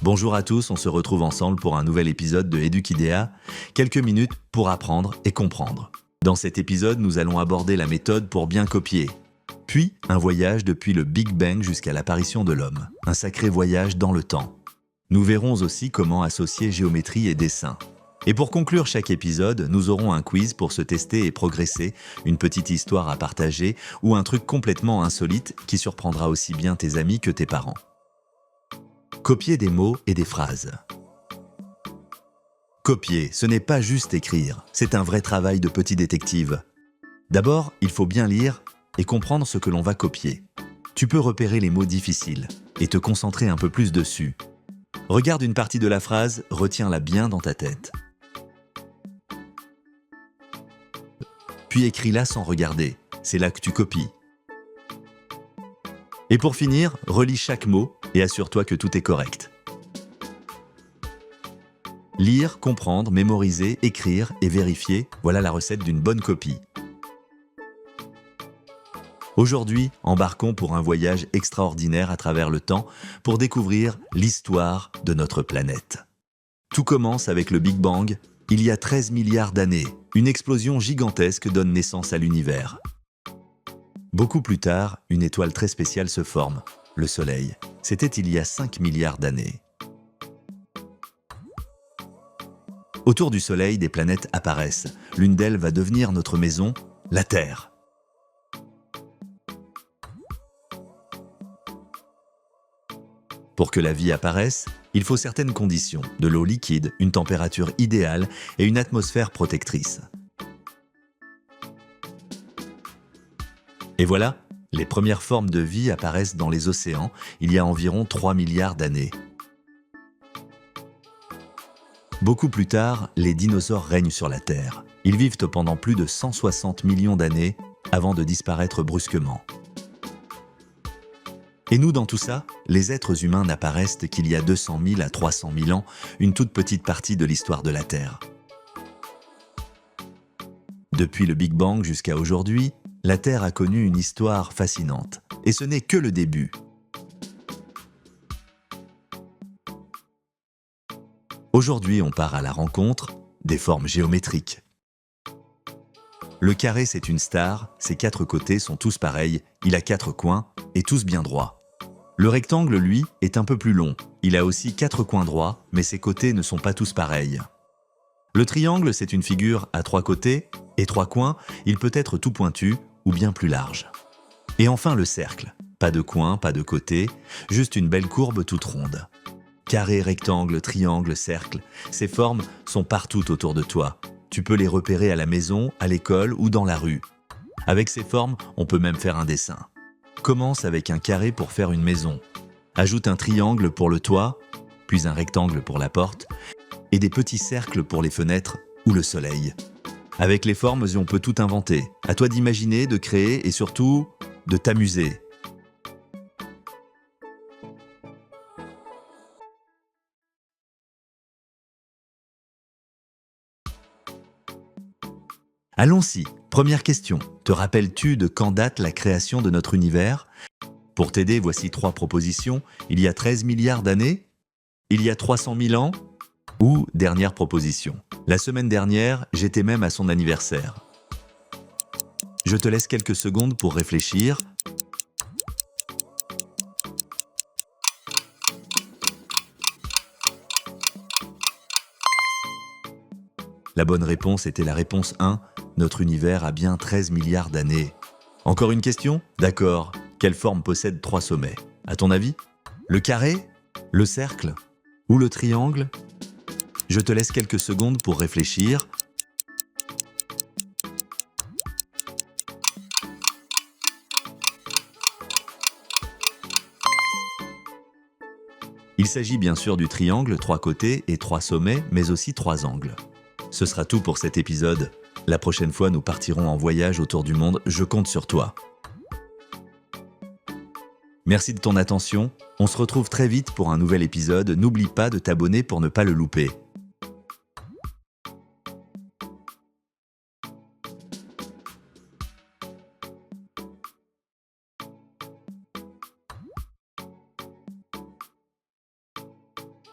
Bonjour à tous, on se retrouve ensemble pour un nouvel épisode de Eduquidea, quelques minutes pour apprendre et comprendre. Dans cet épisode, nous allons aborder la méthode pour bien copier. Puis, un voyage depuis le Big Bang jusqu'à l'apparition de l'homme. Un sacré voyage dans le temps. Nous verrons aussi comment associer géométrie et dessin. Et pour conclure chaque épisode, nous aurons un quiz pour se tester et progresser, une petite histoire à partager ou un truc complètement insolite qui surprendra aussi bien tes amis que tes parents. Copier des mots et des phrases. Copier, ce n'est pas juste écrire, c'est un vrai travail de petit détective. D'abord, il faut bien lire et comprendre ce que l'on va copier. Tu peux repérer les mots difficiles et te concentrer un peu plus dessus. Regarde une partie de la phrase, retiens-la bien dans ta tête. Puis écris-la sans regarder, c'est là que tu copies. Et pour finir, relis chaque mot et assure-toi que tout est correct. Lire, comprendre, mémoriser, écrire et vérifier, voilà la recette d'une bonne copie. Aujourd'hui, embarquons pour un voyage extraordinaire à travers le temps pour découvrir l'histoire de notre planète. Tout commence avec le Big Bang. Il y a 13 milliards d'années, une explosion gigantesque donne naissance à l'univers. Beaucoup plus tard, une étoile très spéciale se forme, le Soleil. C'était il y a 5 milliards d'années. Autour du Soleil, des planètes apparaissent. L'une d'elles va devenir notre maison, la Terre. Pour que la vie apparaisse, il faut certaines conditions, de l'eau liquide, une température idéale et une atmosphère protectrice. Et voilà, les premières formes de vie apparaissent dans les océans il y a environ 3 milliards d'années. Beaucoup plus tard, les dinosaures règnent sur la Terre. Ils vivent pendant plus de 160 millions d'années avant de disparaître brusquement. Et nous, dans tout ça, les êtres humains n'apparaissent qu'il y a 200 000 à 300 000 ans, une toute petite partie de l'histoire de la Terre. Depuis le Big Bang jusqu'à aujourd'hui, la Terre a connu une histoire fascinante. Et ce n'est que le début. Aujourd'hui, on part à la rencontre des formes géométriques. Le carré, c'est une star, ses 4 côtés sont tous pareils, il a 4 coins et tous bien droits. Le rectangle, lui, est un peu plus long. Il a aussi 4 coins droits, mais ses côtés ne sont pas tous pareils. Le triangle, c'est une figure à 3 côtés et 3 coins. Il peut être tout pointu ou bien plus large. Et enfin le cercle. Pas de coins, pas de côtés, juste une belle courbe toute ronde. Carré, rectangle, triangle, cercle, ces formes sont partout autour de toi. Tu peux les repérer à la maison, à l'école ou dans la rue. Avec ces formes, on peut même faire un dessin. Commence avec un carré pour faire une maison. Ajoute un triangle pour le toit, puis un rectangle pour la porte, et des petits cercles pour les fenêtres ou le soleil. Avec les formes, on peut tout inventer. À toi d'imaginer, de créer et surtout, de t'amuser. Allons-y, première question. Te rappelles-tu de quand date la création de notre univers ? Pour t'aider, voici 3 propositions. Il y a 13 milliards d'années ? Il y a 300 000 ans ? Ou, dernière proposition, la semaine dernière, j'étais même à son anniversaire. Je te laisse quelques secondes pour réfléchir. La bonne réponse était la réponse 1. Notre univers a bien 13 milliards d'années. Encore une question ? D'accord. Quelle forme possède 3 sommets ? À ton avis ? Le carré ? Le cercle ? Ou le triangle ? Je te laisse quelques secondes pour réfléchir. Il s'agit bien sûr du triangle, 3 côtés et 3 sommets, mais aussi 3 angles. Ce sera tout pour cet épisode. La prochaine fois, nous partirons en voyage autour du monde. Je compte sur toi. Merci de ton attention. On se retrouve très vite pour un nouvel épisode. N'oublie pas de t'abonner pour ne pas le louper.